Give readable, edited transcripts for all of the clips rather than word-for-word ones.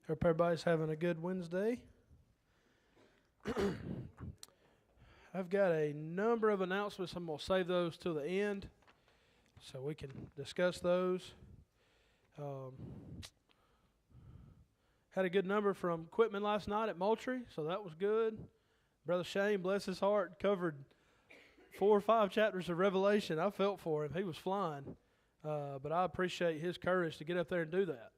Hope everybody's having a good Wednesday. I've got a number of announcements. I'm going to save those till the end so we can discuss those. Had a good number from Quitman last night at Moultrie, so that was good. Brother Shane, bless his heart, covered 4 or 5 chapters of Revelation. I felt for him. He was flying. But I appreciate his courage to get up there and do that.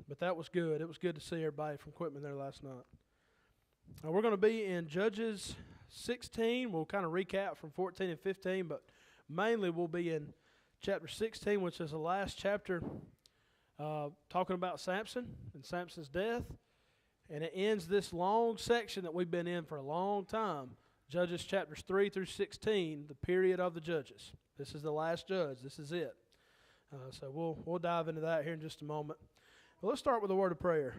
But that was good. It was good to see everybody from Quitman there last night. We're going to be in Judges 16. We'll kind of recap from 14 and 15, but mainly we'll be in chapter 16, which is the last chapter, talking about Samson and Samson's death. And it ends this long section that we've been in for a long time, Judges chapters 3 through 16, the period of the judges. This is the last judge. This is it. So we'll dive into that here in just a moment. But let's start with a word of prayer.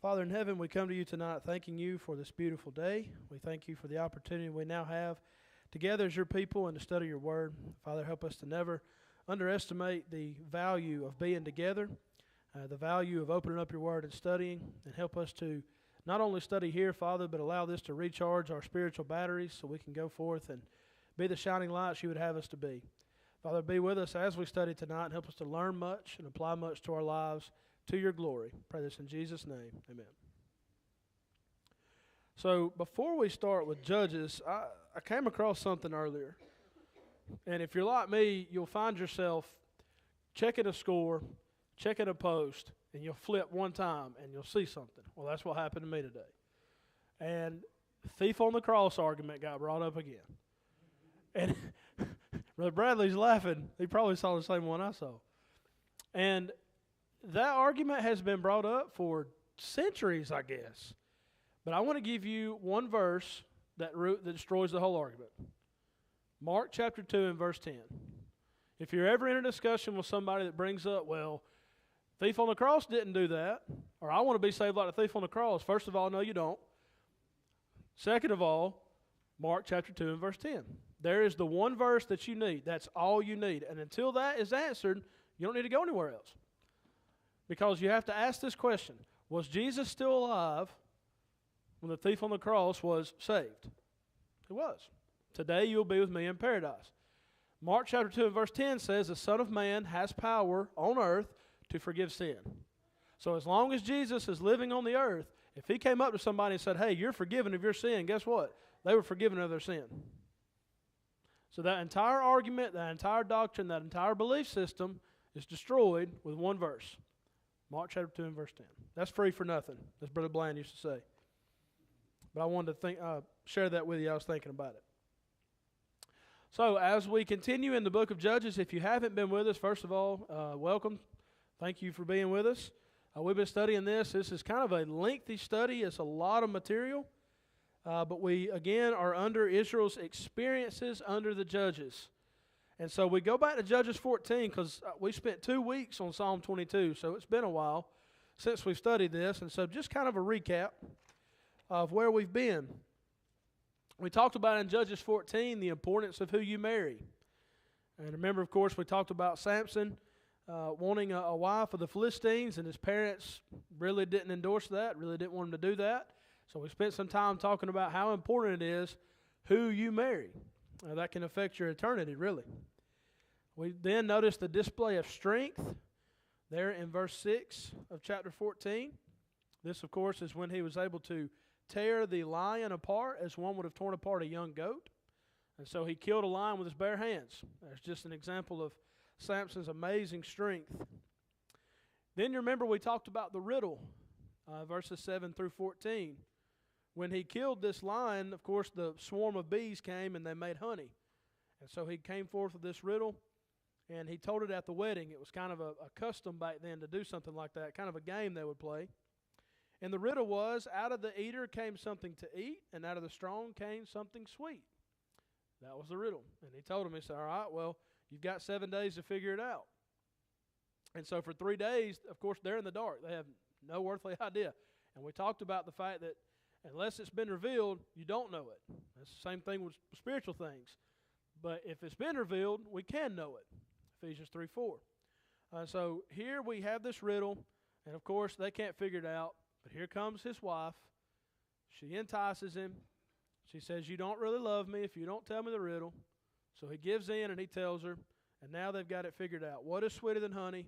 Father in heaven, we come to you tonight thanking you for this beautiful day. We thank you for the opportunity we now have together as your people and to study your word. Father, help us to never underestimate the value of being together, the value of opening up your word and studying, and help us to not only study here, Father, but allow this to recharge our spiritual batteries so we can go forth and be the shining lights you would have us to be. Father, be with us as we study tonight and help us to learn much and apply much to our lives to your glory. Pray this in Jesus' name. Amen. So before we start with Judges, I came across something earlier. And if you're like me, you'll find yourself checking a score, checking a post, and you'll flip one time and you'll see something. Well, that's what happened to me today. And the thief on the cross argument got brought up again. And Brother Bradley's laughing. He probably saw the same one I saw. And that argument has been brought up for centuries, I guess. But I want to give you one verse that destroys the whole argument. Mark chapter 2 and verse 10. If you're ever in a discussion with somebody that brings up, well, thief on the cross didn't do that, or I want to be saved like the thief on the cross. First of all, no, you don't. Second of all, Mark chapter 2 and verse 10. There is the one verse that you need. That's all you need. And until that is answered, you don't need to go anywhere else. Because you have to ask this question. Was Jesus still alive when the thief on the cross was saved? He was. Today you'll be with me in paradise. Mark chapter 2 and verse 10 says, the Son of Man has power on earth to forgive sin. So as long as Jesus is living on the earth, if he came up to somebody and said, hey, you're forgiven of your sin, guess what? They were forgiven of their sin. So that entire argument, that entire doctrine, that entire belief system is destroyed with one verse. Mark chapter 2 and verse 10. That's free for nothing, as Brother Bland used to say. But I wanted to share that with you. I was thinking about it. So as we continue in the book of Judges, if you haven't been with us, first of all, welcome. Thank you for being with us. We've been studying this. This is kind of a lengthy study. It's a lot of material. But we, again, are under Israel's experiences under the judges. And so we go back to Judges 14 because we spent 2 weeks on Psalm 22. So it's been a while since we've studied this. And so just kind of a recap of where we've been. We talked about in Judges 14 the importance of who you marry. And remember, of course, we talked about Samson wanting a wife of the Philistines, and his parents really didn't endorse that, really didn't want him to do that. So we spent some time talking about how important it is who you marry. That can affect your eternity, really. We then noticed the display of strength there in verse 6 of chapter 14. This, of course, is when he was able to tear the lion apart as one would have torn apart a young goat. And so he killed a lion with his bare hands. That's just an example of Samson's amazing strength. Then you remember we talked about the riddle, verses 7 through 14. When he killed this lion, of course, the swarm of bees came and they made honey. And so he came forth with this riddle, and he told it at the wedding. It was kind of a custom back then to do something like that, kind of a game they would play. And the riddle was, out of the eater came something to eat, and out of the strong came something sweet. That was the riddle. And he told him, he said, all right, well, you've got 7 days to figure it out. And so for 3 days, of course, they're in the dark. They have no earthly idea. And we talked about the fact that unless it's been revealed, you don't know it. That's the same thing with spiritual things. But if it's been revealed, we can know it. Ephesians 3:4. So here we have this riddle. And of course, they can't figure it out. But here comes his wife. She entices him. She says, you don't really love me if you don't tell me the riddle. So he gives in and he tells her. And now they've got it figured out. What is sweeter than honey?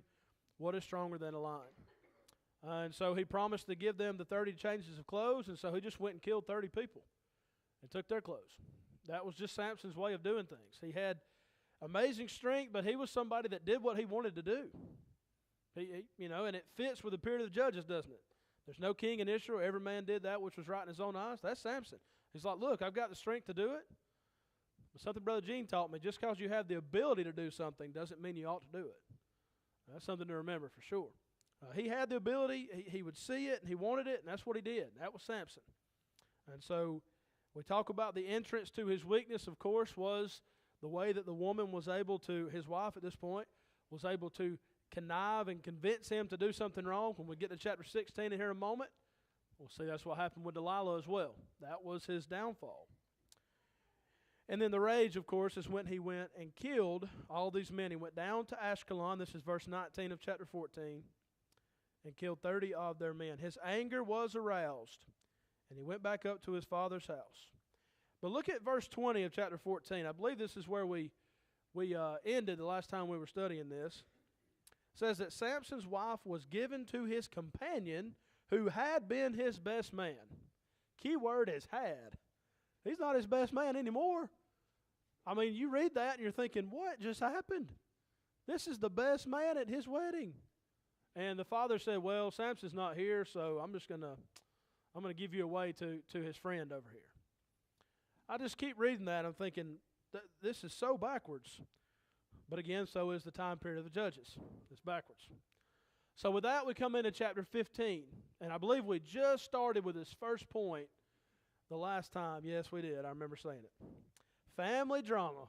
What is stronger than a lion? And so he promised to give them the 30 changes of clothes. And so he just went and killed 30 people and took their clothes. That was just Samson's way of doing things. He had amazing strength, but he was somebody that did what he wanted to do. And it fits with the period of the Judges, doesn't it? There's no king in Israel. Every man did that which was right in his own eyes. That's Samson. He's like, look, I've got the strength to do it. But something Brother Gene taught me, just because you have the ability to do something doesn't mean you ought to do it. That's something to remember for sure. He had the ability. He would see it, and he wanted it, and that's what he did. That was Samson. And so we talk about the entrance to his weakness, of course, was the way that the woman was able to, his wife at this point, was able to connive and convince him to do something wrong. When we get to chapter 16 in here in a moment, we'll see that's what happened with Delilah as well. That was his downfall. And then the rage, of course, is when he went and killed all these men. He went down to Ashkelon, this is verse 19 of chapter 14, and killed 30 of their men. His anger was aroused, and he went back up to his father's house. But look at verse 20 of chapter 14. I believe this is where we ended the last time we were studying this. It says that Samson's wife was given to his companion who had been his best man. Key word is had. He's not his best man anymore. I mean, you read that and you're thinking, what just happened? This is the best man at his wedding. And the father said, well, Samson's not here, so I'm going to give you away to his friend over here. I just keep reading that. I'm thinking, this is so backwards. But again, so is the time period of the Judges. It's backwards. So with that, we come into chapter 15. And I believe we just started with this first point the last time. Yes, we did. I remember saying it. Family drama.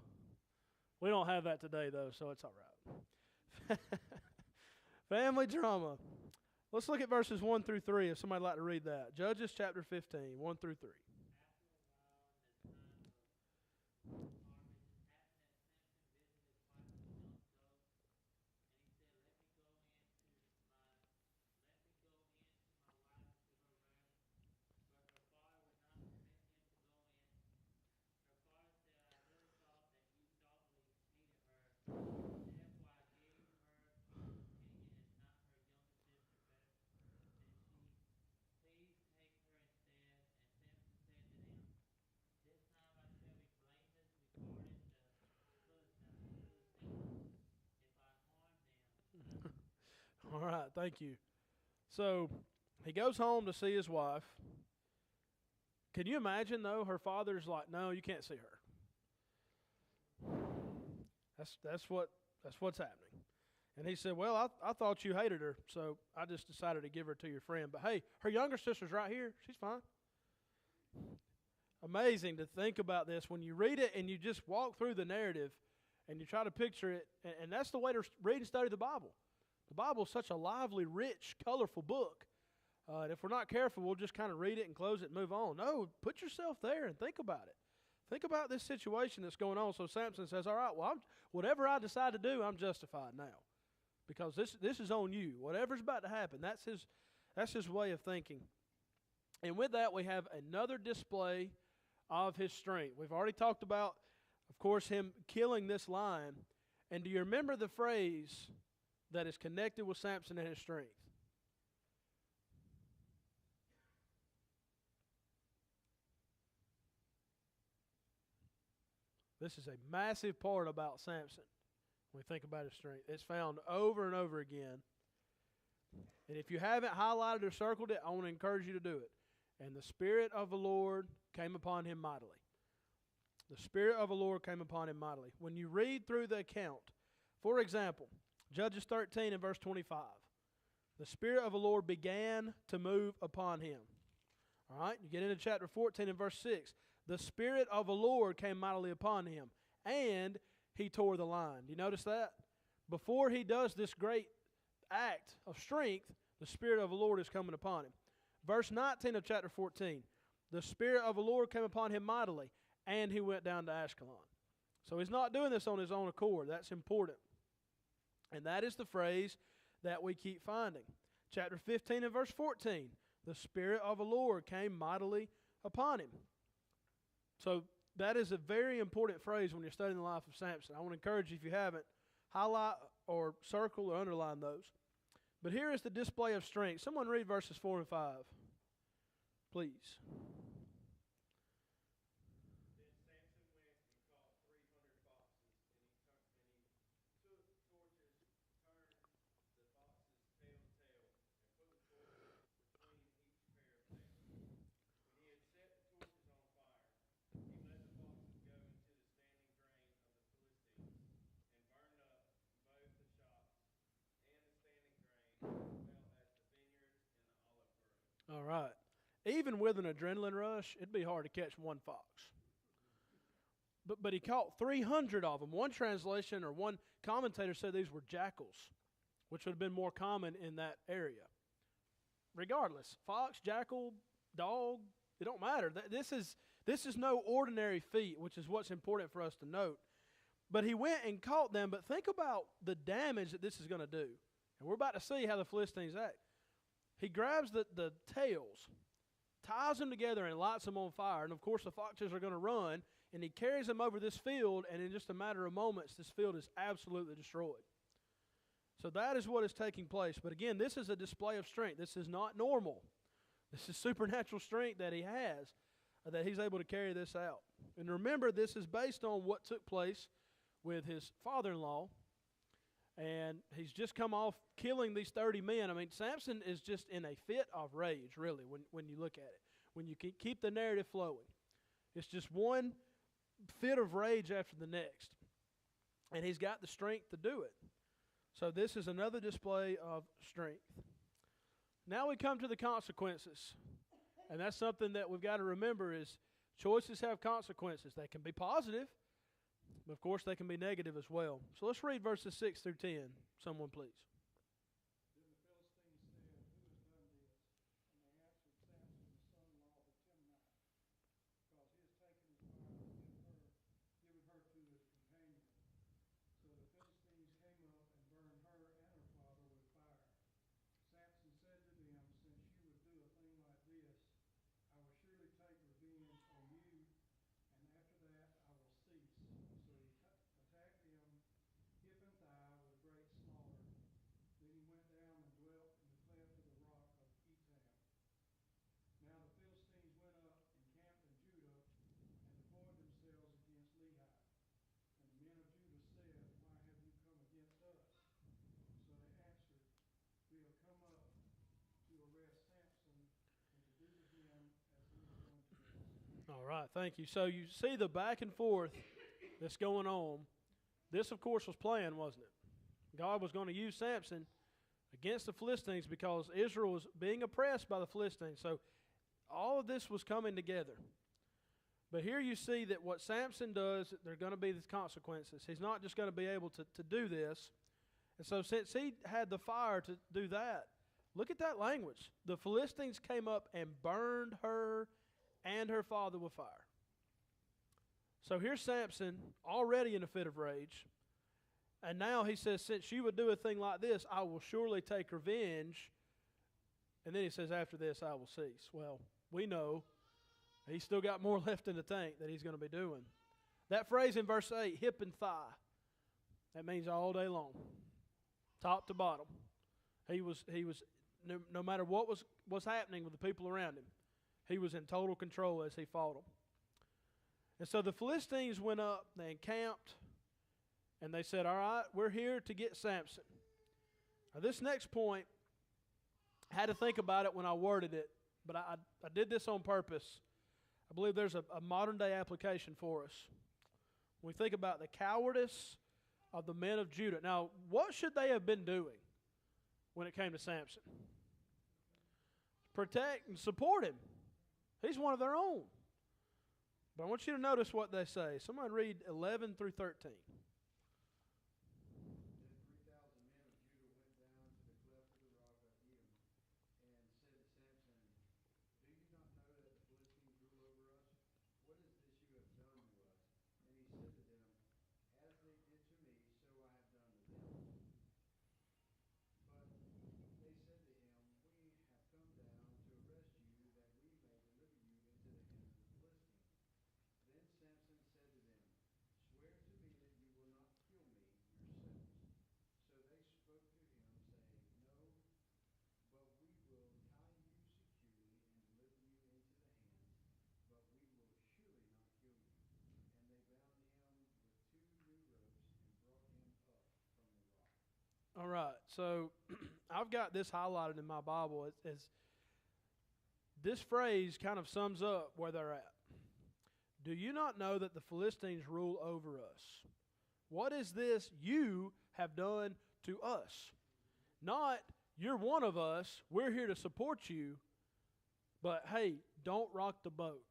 We don't have that today, though, so it's all right. Family drama. Let's look at verses 1 through 3 if somebody would like to read that. Judges chapter 15, 1 through 3. All right, thank you. So he goes home to see his wife. Can you imagine, though, her father's like, no, you can't see her. That's what's happening. And he said, well, I thought you hated her, so I just decided to give her to your friend. But hey, her younger sister's right here. She's fine. Amazing to think about this. When you read it and you just walk through the narrative and you try to picture it, and that's the way to read and study the Bible. The Bible is such a lively, rich, colorful book. And if we're not careful, we'll just kind of read it and close it and move on. No, put yourself there and think about it. Think about this situation that's going on. So Samson says, all right, well, whatever I decide to do, I'm justified now. Because this is on you. Whatever's about to happen, that's his way of thinking. And with that, we have another display of his strength. We've already talked about, of course, him killing this lion. And do you remember the phrase that is connected with Samson and his strength? This is a massive part about Samson when we think about his strength. It's found over and over again. And if you haven't highlighted or circled it, I want to encourage you to do it. And the Spirit of the Lord came upon him mightily. The Spirit of the Lord came upon him mightily. When you read through the account, for example, Judges 13 and verse 25. The Spirit of the Lord began to move upon him. All right, you get into chapter 14 and verse 6. The Spirit of the Lord came mightily upon him, and he tore the lion. Do you notice that? Before he does this great act of strength, the Spirit of the Lord is coming upon him. Verse 19 of chapter 14. The Spirit of the Lord came upon him mightily, and he went down to Ashkelon. So he's not doing this on his own accord. That's important. And that is the phrase that we keep finding. Chapter 15 and verse 14. The Spirit of the Lord came mightily upon him. So that is a very important phrase when you're studying the life of Samson. I want to encourage you, if you haven't, highlight or circle or underline those. But here is the display of strength. Someone read verses 4 and 5, please. All right. Even with an adrenaline rush, it'd be hard to catch one fox. But he caught 300 of them. One translation or one commentator said these were jackals, which would have been more common in that area. Regardless, fox, jackal, dog, it don't matter. This is no ordinary feat, which is what's important for us to note. But he went and caught them, but think about the damage that this is going to do. And we're about to see how the Philistines act. He grabs the tails, ties them together, and lights them on fire. And, of course, the foxes are going to run, and he carries them over this field, and in just a matter of moments, this field is absolutely destroyed. So that is what is taking place. But, again, this is a display of strength. This is not normal. This is supernatural strength that he has, that he's able to carry this out. And remember, this is based on what took place with his father-in-law. And he's just come off killing these 30 men. I mean, Samson is just in a fit of rage, really, when you look at it. When you keep the narrative flowing. It's just one fit of rage after the next. And he's got the strength to do it. So this is another display of strength. Now we come to the consequences. And that's something that we've got to remember is choices have consequences. They can be positive. But, of course, they can be negative as well. So let's read verses 6 through 10. Someone, please. Then the Philistines said, Who has done this? And they answered, Samson, the son-in-law of Timnah, because he has taken his wife and given her to his companion. So the Philistines came up and burned her and her father with fire. Samson said to them, Since you would do a thing like this, I will surely take revenge on you, and after that I will cease. So he attacked them hip and thigh with great slaughter. Then he went down and dwelt in the cleft of the rock of Etam. Now the Philistines went up and camped in Judah and deployed themselves against Lehi. And the men of Judah said, Why have you come against us? So they answered, We have come up to arrest Samson and to do to him as he has done to us. All right, thank you. So you see the back and forth that's going on. This, of course, was planned, wasn't it? God was going to use Samson against the Philistines because Israel was being oppressed by the Philistines. So all of this was coming together. But here you see that what Samson does, there are going to be these consequences. He's not just going to be able to do this. And so since he had the fire to do that, look at that language. The Philistines came up and burned her and her father with fire. So here's Samson already in a fit of rage. And now he says, since you would do a thing like this, I will surely take revenge. And then he says, after this, I will cease. Well, we know he's still got more left in the tank that he's going to be doing. That phrase in verse 8, hip and thigh, that means all day long, top to bottom. He was no matter what was happening with the people around him, he was in total control as he fought them. And so the Philistines went up, they encamped, and they said, all right, we're here to get Samson. Now this next point, I had to think about it when I worded it, but I did this on purpose. I believe there's a modern day application for us. When we think about the cowardice of the men of Judah. Now, what should they have been doing when it came to Samson? Protect and support him. He's one of their own. But I want you to notice what they say. Somebody read 11 through 13. All right. So I've got this highlighted in my Bible. As this phrase kind of sums up where they're at. Do you not know that the Philistines rule over us? What is this you have done to us? Not, you're one of us, we're here to support you, but hey, don't rock the boat,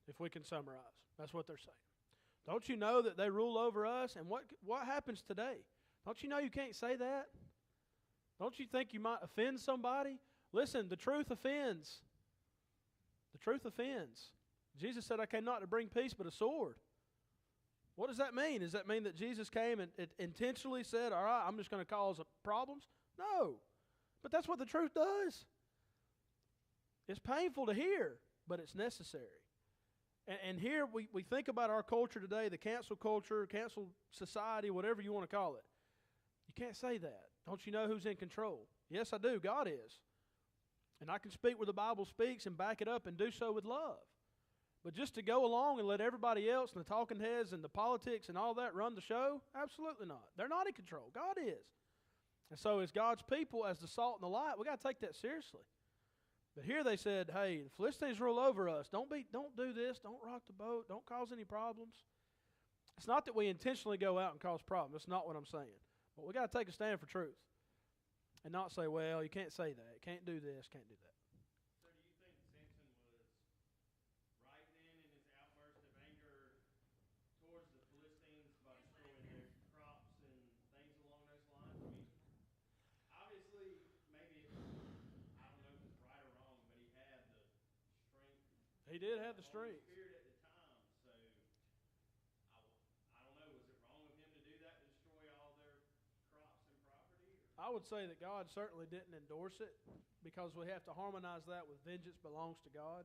if we can summarize. That's what they're saying. Don't you know that they rule over us? And what happens today? Don't you know you can't say that? Don't you think you might offend somebody? Listen, the truth offends. The truth offends. Jesus said, I came not to bring peace but a sword. What does that mean? Does that mean that Jesus came and intentionally said, all right, I'm just going to cause problems? No. But that's what the truth does. It's painful to hear, but it's necessary. And here we think about our culture today, the cancel culture, cancel society, whatever you want to call it. You can't say that. Don't you know who's in control? Yes, I do. God is. And I can speak where the Bible speaks and back it up and do so with love. But just to go along and let everybody else and the talking heads and the politics and all that run the show? Absolutely not. They're not in control. God is. And so as God's people, as the salt and the light, we got to take that seriously. But here they said, hey, the Philistines rule over us. Don't do this. Don't rock the boat. Don't cause any problems. It's not that we intentionally go out and cause problems. That's not what I'm saying. But we got to take a stand for truth. And not say, well, you can't say that. Can't do this. Can't do that. So do you think Samson was right then in his outburst of anger towards the Philistines by destroying their crops and things along those lines? I mean, obviously, maybe I don't know if it's right or wrong, but he had the strength. He did have the strength. Spirit at the time, so I don't know. Was it wrong of him to do that, to destroy all their crops and property? I would say that God certainly didn't endorse it because we have to harmonize that with vengeance belongs to God.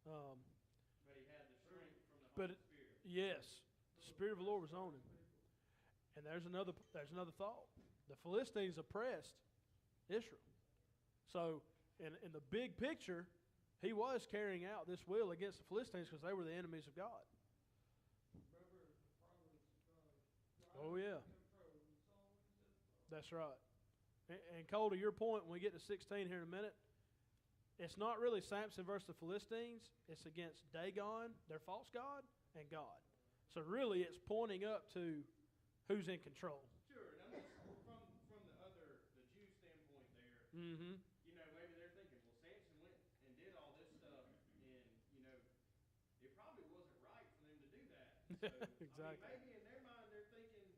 But he had the strength from the But Holy Spirit. yes, the Spirit of the Lord was on him. And there's another thought. The Philistines oppressed Israel. So in the big picture, he was carrying out this will against the Philistines because they were the enemies of God. Remember the providence of God. Oh, yeah. God is in control. It's always in control. That's right. And Cole, to your point, when we get to 16 here in a minute, it's not really Samson versus the Philistines. It's against Dagon, their false god, and God. So really it's pointing up to who's in control. Sure, and I'm just from the Jew standpoint there. Mm-hmm. You know, maybe they're thinking, well, Samson went and did all this stuff, and you know, it probably wasn't right for them to do that. So, Exactly. I mean, maybe in their mind they're thinking,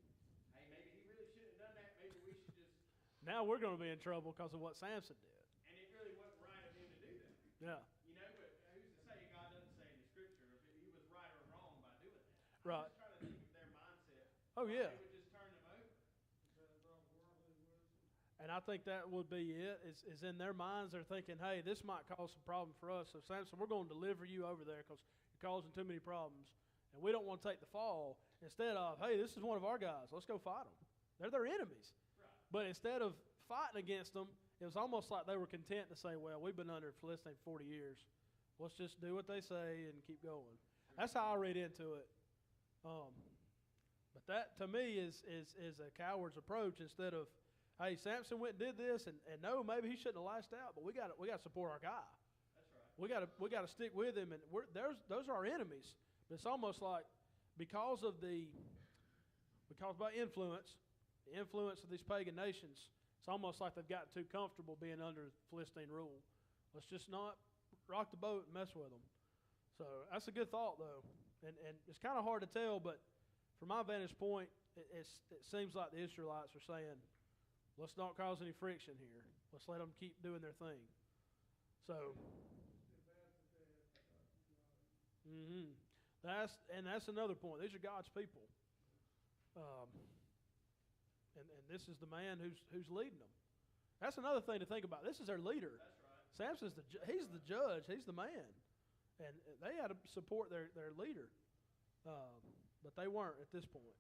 hey, maybe he really shouldn't have done that. Maybe we should just. Now we're going to be in trouble because of what Samson did. And it really wasn't right of him to do that. Yeah. You know, but who's to say God doesn't say in the Scripture if he was right or wrong by doing that? Right. I'm just trying to think of their mindset. Oh, yeah. They would just turn them over. Depends on worldly wisdom. And I think that would be it, is in their minds they're thinking, hey, this might cause some problem for us. So Samson, we're going to deliver you over there because you're causing too many problems. And we don't want to take the fall. Instead of, hey, this is one of our guys. Let's go fight them. They're their enemies. Right. But instead of fighting against them, it was almost like they were content to say, well, we've been under Philistine for 40 years. Let's just do what they say and keep going. That's how I read into it. But that, to me, is a coward's approach instead of, hey, Samson went and did this, and no, maybe he shouldn't have lashed out, but we got to support our guy. That's right. We got to stick with him, and those are our enemies. But it's almost like because by influence, the influence of these pagan nations, it's almost like they've gotten too comfortable being under Philistine rule. Let's just not rock the boat and mess with them. So that's a good thought, though, and it's kind of hard to tell, but from my vantage point, it seems like the Israelites are saying, let's not cause any friction here. Let's let them keep doing their thing. So, mm-hmm. That's another point. These are God's people, and this is the man who's leading them. That's another thing to think about. This is their leader. That's right. Samson's he's the judge. He's the man, and they had to support their leader, but they weren't at this point.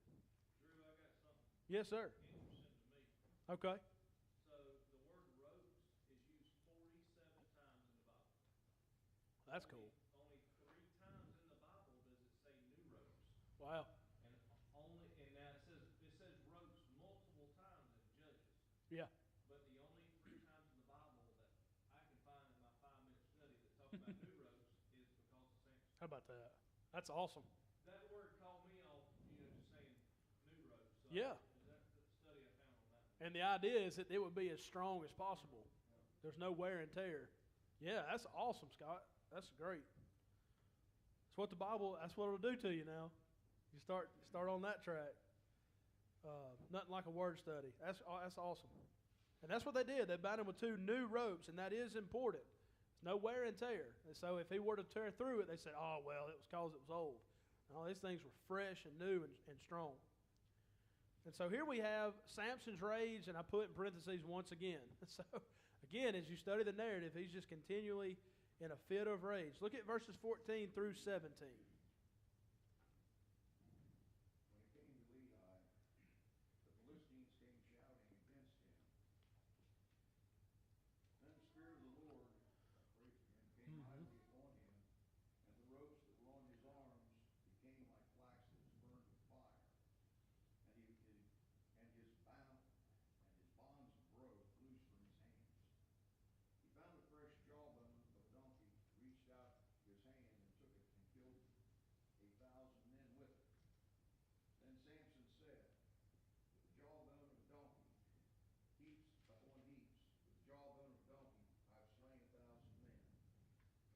Drew, I got something Yes, sir. interesting to me. Okay. So the word rose is used 47 times in the Bible. That's cool. Only 3 times in the Bible does it say new rose. Wow. And now it says rose multiple times in Judges. Yeah. But the only 3 times in the Bible that I can find in my 5-minute study that talk about new ropes is because of Samson. How about that? That's awesome. That word called me off, just saying new ropes. So Yeah. is that the study I found on that one? And the idea is that it would be as strong as possible. There's no wear and tear. Yeah, that's awesome, Scott. That's great. That's what the Bible, that's what it'll do to you now. You start on that track. Nothing like a word study. That's awesome. And that's what they did. They bound him with 2 new ropes, and that is important. There's no wear and tear. And so if he were to tear through it, they said, oh, well, it was because it was old. No, these things were fresh and new and strong. And so here we have Samson's rage, and I put in parentheses once again. So again, as you study the narrative, he's just continually in a fit of rage. Look at verses 14 through 17. When he came to Lehi, the Philistines came shouting against him. Then the Spirit of the Lord, came mightily upon him, and the ropes that were on his arms became like flax that was burned with fire. And his bonds broke loose from his hands. He found a fresh jawbone of a donkey, reached out his hand and took it and killed 1,000 men with it. Then Samson said, with the jawbone of a donkey, heaps upon heaps, with the jawbone of a donkey, I have slain 1,000 men.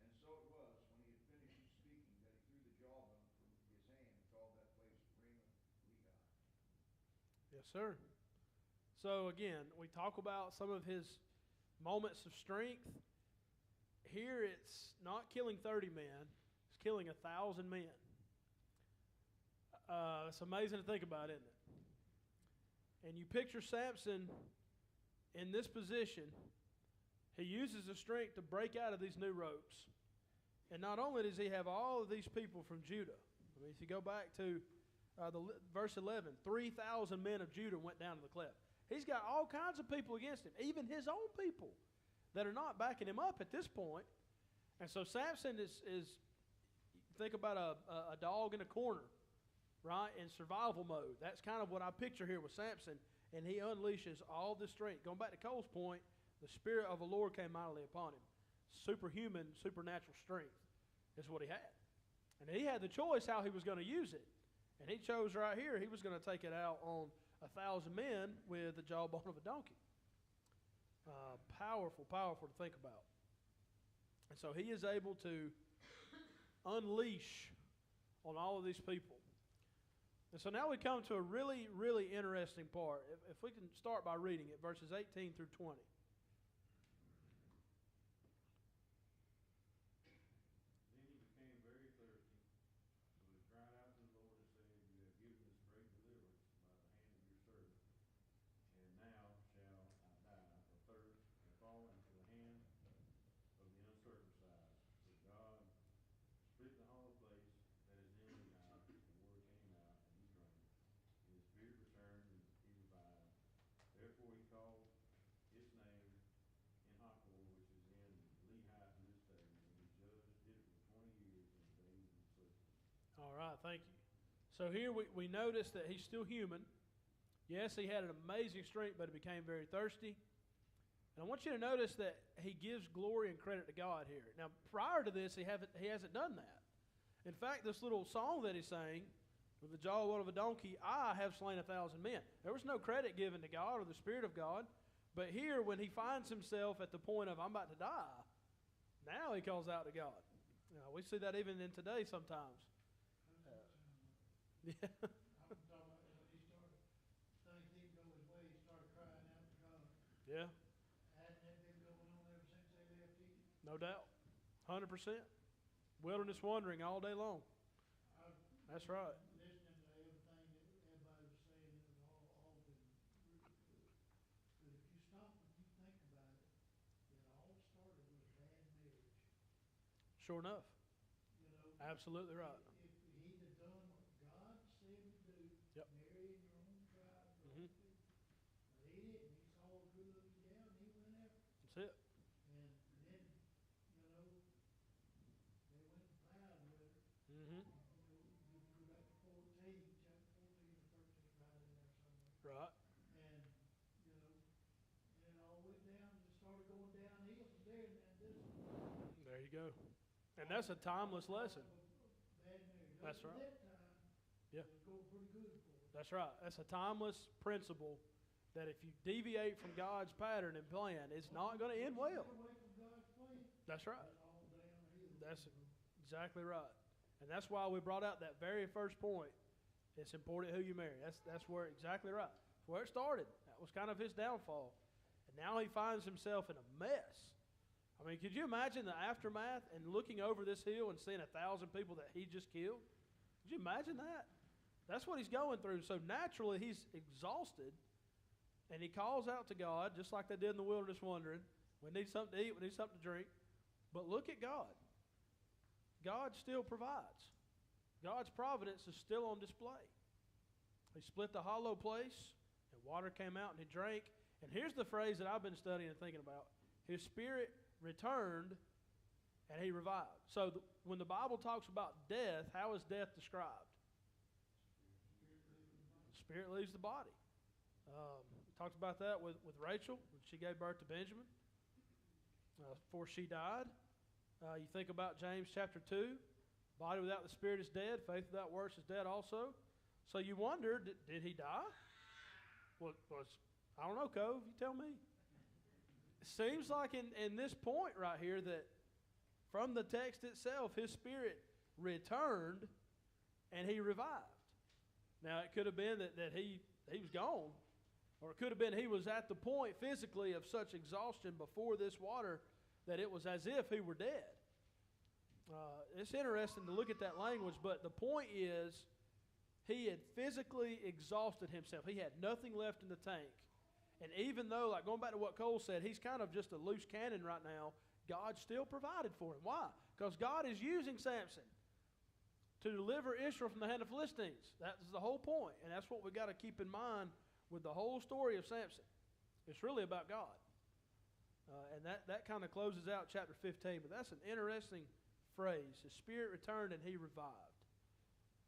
And so it was, when he had finished speaking, that he threw the jawbone from his hand and called that place Ramoth Lehi. Yes, sir. So again, we talk about some of his moments of strength. Here it's not killing 30 men, it's killing 1,000 men. It's amazing to think about, isn't it? And you picture Samson in this position. He uses the strength to break out of these new ropes. And not only does he have all of these people from Judah. I mean, if you go back to verse 11, 3,000 men of Judah went down to the cleft. He's got all kinds of people against him, even his own people that are not backing him up at this point. And so Samson is think about a dog in a corner, right, in survival mode. That's kind of what I picture here with Samson, and he unleashes all this strength. Going back to Cole's point, the Spirit of the Lord came mightily upon him. Superhuman, supernatural strength is what he had. And he had the choice how he was going to use it. And he chose right here, he was going to take it out on 1,000 men with the jawbone of a donkey. Powerful to think about. And so he is able to unleash on all of these people. And so now we come to a really, really interesting part. If we can start by reading it, verses 18 through 20. Then he became very thirsty, so he cried out to the Lord and said, You have given us great deliverance by the hand of your servant. And now shall I die of thirst and fall into the hand of the uncircumcised. So God split the hollow place that is in the eye, and water came out, and he drank. And his spirit returned, and he revived. Therefore he called his name Enhakkore, which is in Lehi to this day. And he judged Israel 20 years in the days of the Philistines. All right, thank you. So here we notice that he's still human. Yes, he had an amazing strength, but he became very thirsty. And I want you to notice that he gives glory and credit to God here. Now, prior to this, he hasn't done that. In fact, this little song that he sang, with the jawbone of a donkey, I have slain 1,000 men. There was no credit given to God or the Spirit of God. But here, when he finds himself at the point of, I'm about to die, now he calls out to God. Now, we see that even in today sometimes. Yeah. I'm talking about when he started, things didn't go his way, he started crying out to God. Yeah, Hadn't that been going on ever since they left Egypt? no doubt. 100%. Wilderness wandering all day long. That's right. Listening to everything that everybody was saying, it was all been really good. But if you stop and you think about it, it all started with a bad marriage. Sure enough. You know, Absolutely right. if he'd have done what God said to do, Yep. marrying your own tribe, your Mhm. own people. But he didn't. He saw a good looking gal and he went after her. That's it. And then, you know, they went and plowed with her. Mm-hmm. You go back to 14, chapter 14 or 13, right in there somewhere. Right. And, you know, stay in that discipline. There you go. And that's a timeless lesson. Bad news. That's Up to right. that time, Yeah. it was going pretty good for us. That's right. That's a timeless principle that if you deviate from God's pattern and plan, it's not going to end well. Get away from God's plan, That's right. it's all downhill. That's exactly right. And that's why we brought out that very first point. It's important who you marry. That's where exactly right. Where it started. That was kind of his downfall. And now he finds himself in a mess. I mean, could you imagine the aftermath and looking over this hill and seeing 1,000 people that he just killed? Could you imagine that? That's what he's going through. So naturally, he's exhausted, and he calls out to God, just like they did in the wilderness wandering. We need something to eat. We need something to drink. But look at God. God still provides. God's providence is still on display. He split the hollow place, and water came out, and he drank. And here's the phrase that I've been studying and thinking about. His spirit returned, and he revived. So when the Bible talks about death, how is death described? The spirit leaves the body. We talked about that with Rachel when she gave birth to Benjamin before she died. You think about James chapter 2. Body without the spirit is dead. Faith without works is dead also. So you wonder, did he die? I don't know, Cove. You tell me. It seems like in this point right here that from the text itself, his spirit returned and he revived. Now, it could have been that he was gone, or it could have been he was at the point physically of such exhaustion before this water that it was as if he were dead. It's interesting to look at that language, but the point is he had physically exhausted himself. He had nothing left in the tank. And even though, like going back to what Cole said, he's kind of just a loose cannon right now, God still provided for him. Why? Because God is using Samson to deliver Israel from the hand of Philistines. That's the whole point. And that's what we've got to keep in mind with the whole story of Samson. It's really about God. And that kind of closes out chapter 15. But that's an interesting phrase. His spirit returned and he revived.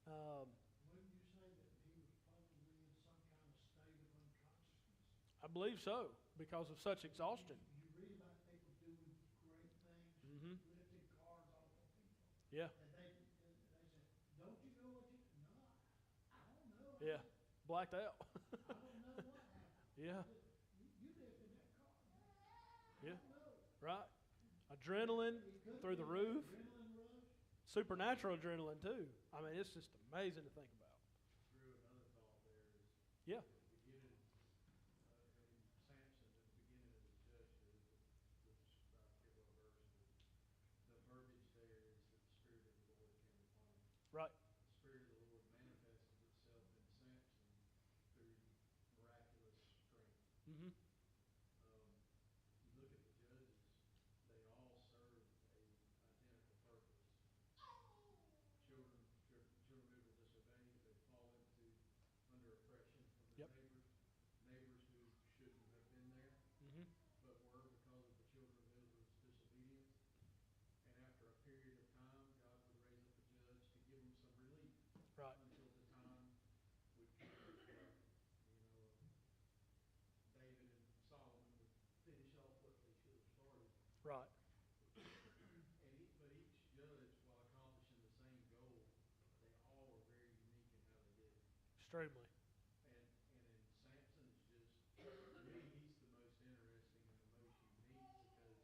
Wouldn't you say that he was probably in some kind of state of unconsciousness? I believe so, because of such exhaustion. You read about people doing great things, Mhm. lifting cars off of people. Yeah, And they said, don't you know what you, no, I don't know. yeah. Blacked out. I don't know what happened. Yeah, You lived in that car. yeah. No. Right. Adrenaline It could through be the roof. Adrenaline rush. Supernatural adrenaline, too. I mean, it's just amazing to think about. Drew, another thought there is Yeah. at the beginning, in Samson, at the beginning of his judgeship, which I forget what verse, but the verbiage there is that the Spirit of the Lord came upon him. Right. The Spirit of the Lord manifested itself in Samson through miraculous strength. Mm-hmm. You look at the judges, they all serve a identical purpose. Children who will disobey, they fall under oppression from their Yep. neighbors who shouldn't have been there, Mm-hmm. but were because of the children of Israel's disobedience. And after a period of time, God would raise up a judge to give them some relief Right. until the time would come, David and Solomon would finish off what they should have started. Right. But each judge, while accomplishing the same goal, they all were very unique in how they did it. Extremely. And in Samson's to me, he's the most interesting and the most unique because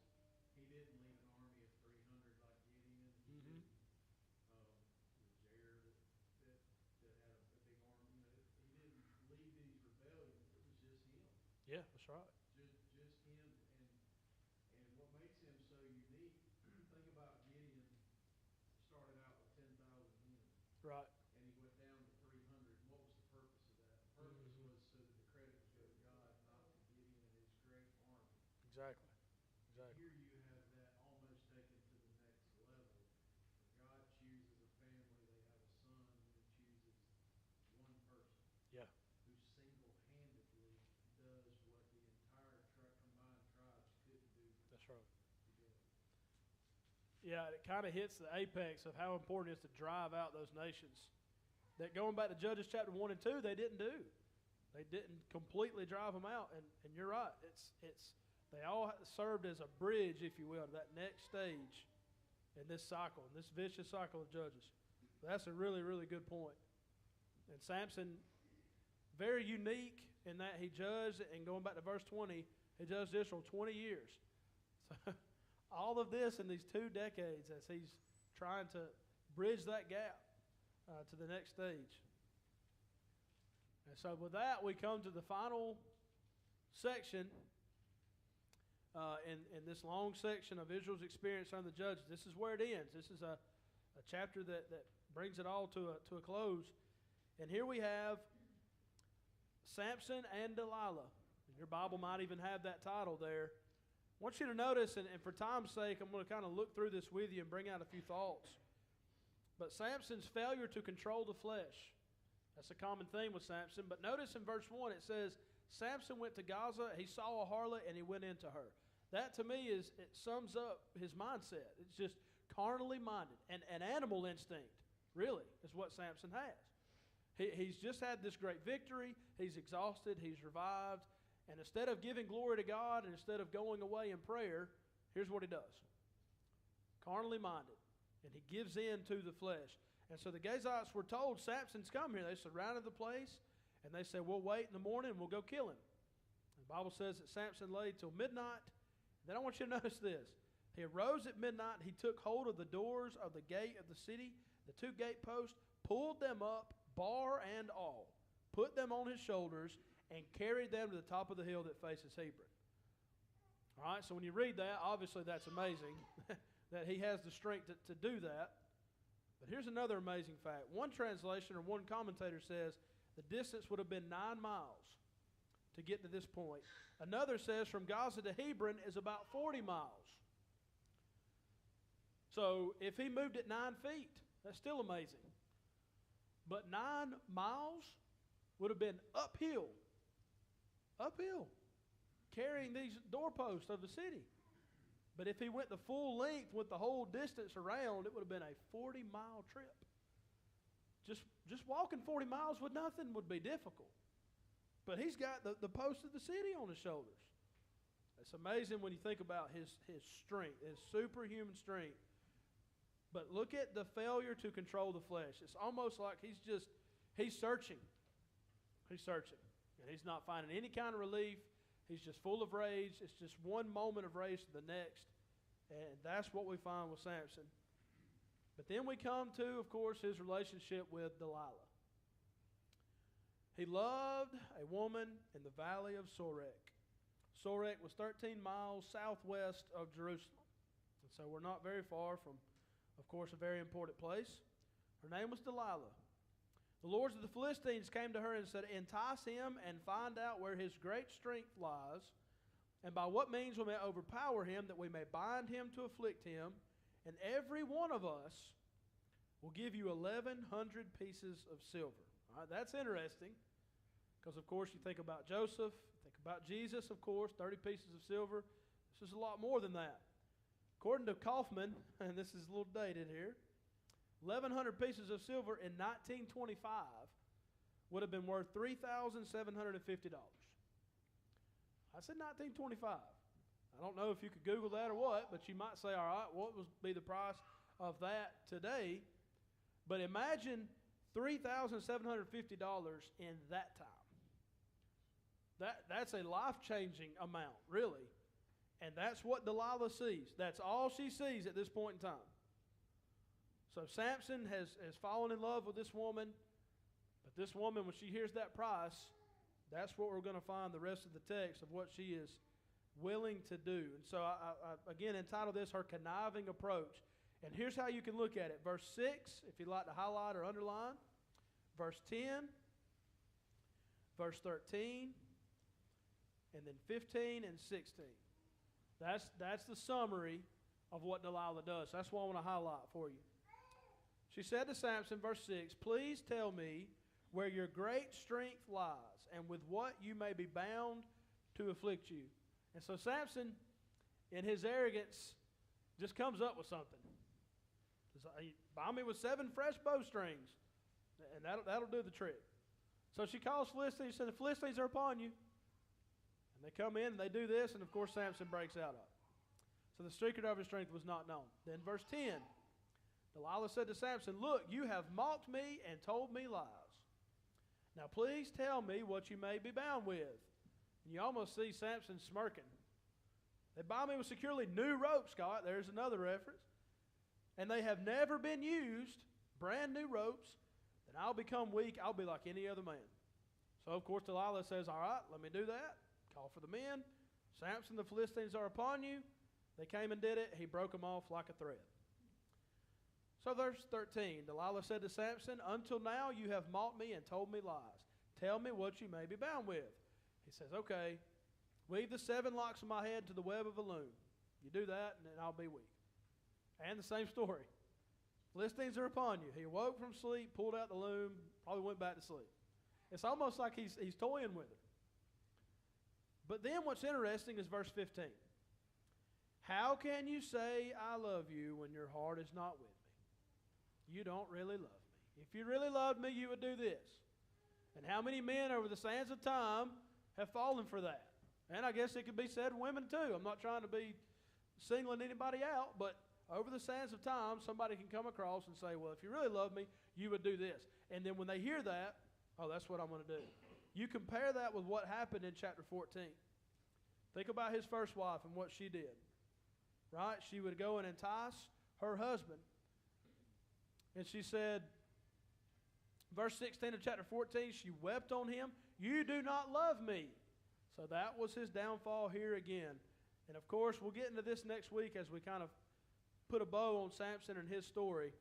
he didn't leave an army of 300 like Gideon. He Mhm. didn't, with Jair that had a big army. He didn't lead these rebellions. It was just him. Yeah, that's right. Just him, and what makes him so unique, think about Gideon started out with 10,000 men, Right. and he went down to 300. What was the purpose of that? The purpose Mhm. was so that the credit would go to God, not to Gideon and his great army. Exactly. Exactly. Here you have that almost taken to the next level. God chooses a family, they have a son, and he chooses one person Yeah. who single-handedly does what the entire combined tribes couldn't do That's right. together. Yeah, it kind of hits the apex of how important it is to drive out those nations. That going back to Judges chapter 1 and 2, they didn't do. They didn't completely drive them out. And you're right. It's They all served as a bridge, if you will, to that next stage in this cycle, in this vicious cycle of Judges. That's a really, really good point. And Samson, very unique in that he judged, and going back to verse 20, he judged Israel 20 years. So all of this in these 2 decades as he's trying to bridge that gap to the next stage. And so with that, we come to the final section in this long section of Israel's experience under the judges. This is where it ends. This is a chapter that brings it all to a close. And here we have Samson and Delilah. And your Bible might even have that title there. I want you to notice, and for time's sake, I'm going to kind of look through this with you and bring out a few thoughts. But Samson's failure to control the flesh. That's a common theme with Samson. But notice in verse 1 it says, Samson went to Gaza, he saw a harlot, and he went into her. That to me it sums up his mindset. It's just carnally minded. And an animal instinct, really, is what Samson has. He's just had this great victory. He's exhausted. He's revived. And instead of giving glory to God and instead of going away in prayer, here's what he does. Carnally minded. And he gives in to the flesh. And so the Gazites were told, Samson's come here. They surrounded the place. And they said, we'll wait in the morning and we'll go kill him. The Bible says that Samson lay till midnight. Then I want you to notice this. He arose at midnight. He took hold of the doors of the gate of the city, the 2 gate posts, pulled them up, bar and all, put them on his shoulders, and carried them to the top of the hill that faces Hebron. All right, so when you read that, obviously that's amazing that he has the strength to do that. But here's another amazing fact. One translation or one commentator says the distance would have been 9 miles to get to this point. Another says from Gaza to Hebron is about 40 miles. So if he moved at 9 feet, that's still amazing. But 9 miles would have been uphill, carrying these doorposts of the city. But if he went the full length with the whole distance around, it would have been a 40-mile trip. Just walking 40 miles with nothing would be difficult. But he's got the post of the city on his shoulders. It's amazing when you think about his strength, his superhuman strength. But look at the failure to control the flesh. It's almost like he's searching. He's searching. And he's not finding any kind of relief. He's just full of rage. It's just one moment of rage to the next. And that's what we find with Samson. But then we come to, of course, his relationship with Delilah. He loved a woman in the valley of Sorek. Sorek was 13 miles southwest of Jerusalem. And so we're not very far from, of course, a very important place. Her name was Delilah. The lords of the Philistines came to her and said, entice him and find out where his great strength lies, and by what means we may overpower him, that we may bind him to afflict him, and every one of us will give you 1,100 pieces of silver. All right, that's interesting, because of course you think about Joseph, think about Jesus, of course, 30 pieces of silver. This is a lot more than that. According to Kaufman, and this is a little dated here, 1,100 pieces of silver in 1925 would have been worth $3,750. I said 1925. I don't know if you could Google that or what, but you might say, all right, what would be the price of that today? But imagine $3,750 in that time. That's a life-changing amount, really. And that's what Delilah sees. That's all she sees at this point in time. So Samson has fallen in love with this woman. But this woman, when she hears that price, that's what we're going to find the rest of the text of what she is willing to do. And so I again entitled this Her Conniving Approach. And here's how you can look at it. Verse 6, if you'd like to highlight or underline. Verse 10. Verse 13. And then 15 and 16. That's the summary of what Delilah does. That's what I want to highlight for you. She said to Samson, verse 6, please tell me where your great strength lies, and with what you may be bound to afflict you. And so Samson, in his arrogance, just comes up with something. Buy me with 7 fresh bowstrings, and that'll do the trick. So she calls Philistines and said, the Philistines are upon you. And And they come in and they do this, and of course Samson breaks out of it. So the secret of his strength was not known. Then verse 10, Delilah said to Samson, "Look, you have mocked me and told me lies. Now please tell me what you may be bound with." And you almost see Samson smirking. "They bind me with securely new ropes," Scott. There's another reference. "And they have never been used, brand new ropes. Then I'll become weak. I'll be like any other man." So, of course, Delilah says, "All right, let me do that. Call for the men. Samson, the Philistines are upon you." They came and did it. He broke them off like a thread. So verse 13, Delilah said to Samson, "Until now you have mocked me and told me lies. Tell me what you may be bound with." He says, "Okay, weave the 7 locks of my head to the web of a loom. You do that, and then I'll be weak." And the same story. Philistines are upon you. He awoke from sleep, pulled out the loom, probably went back to sleep. It's almost like he's toying with her. But then what's interesting is verse 15. "How can you say I love you when your heart is not with me? You don't really love me. If you really loved me, you would do this." And how many men over the sands of time have fallen for that? And I guess it could be said women too. I'm not trying to be singling anybody out, but over the sands of time, somebody can come across and say, "Well, if you really love me, you would do this." And then when they hear that, "Oh, that's what I'm going to do." You compare that with what happened in chapter 14. Think about his first wife and what she did. Right? She would go and entice her husband. And she said, verse 16 of chapter 14, she wept on him, "You do not love me." So that was his downfall here again. And of course, we'll get into this next week as we kind of put a bow on Samson and his story.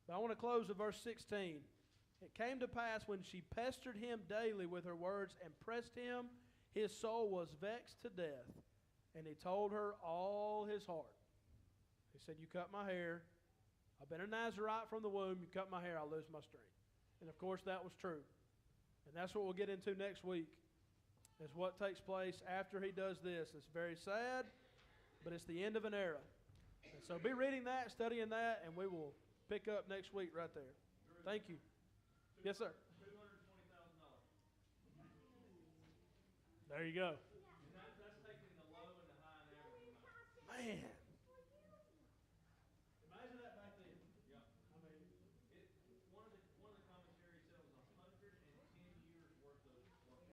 But I want to close with verse 16. "It came to pass when she pestered him daily with her words and pressed him, his soul was vexed to death. And he told her all his heart." He said, "You cut my hair. I've been a Nazarite from the womb. You cut my hair, I'll lose my strength." And of course, that was true. And that's what we'll get into next week, is what takes place after he does this. It's very sad, but it's the end of an era. And so be reading that, studying that, and we will pick up next week right there. Thank you. Yes, sir. $220,000. There you go.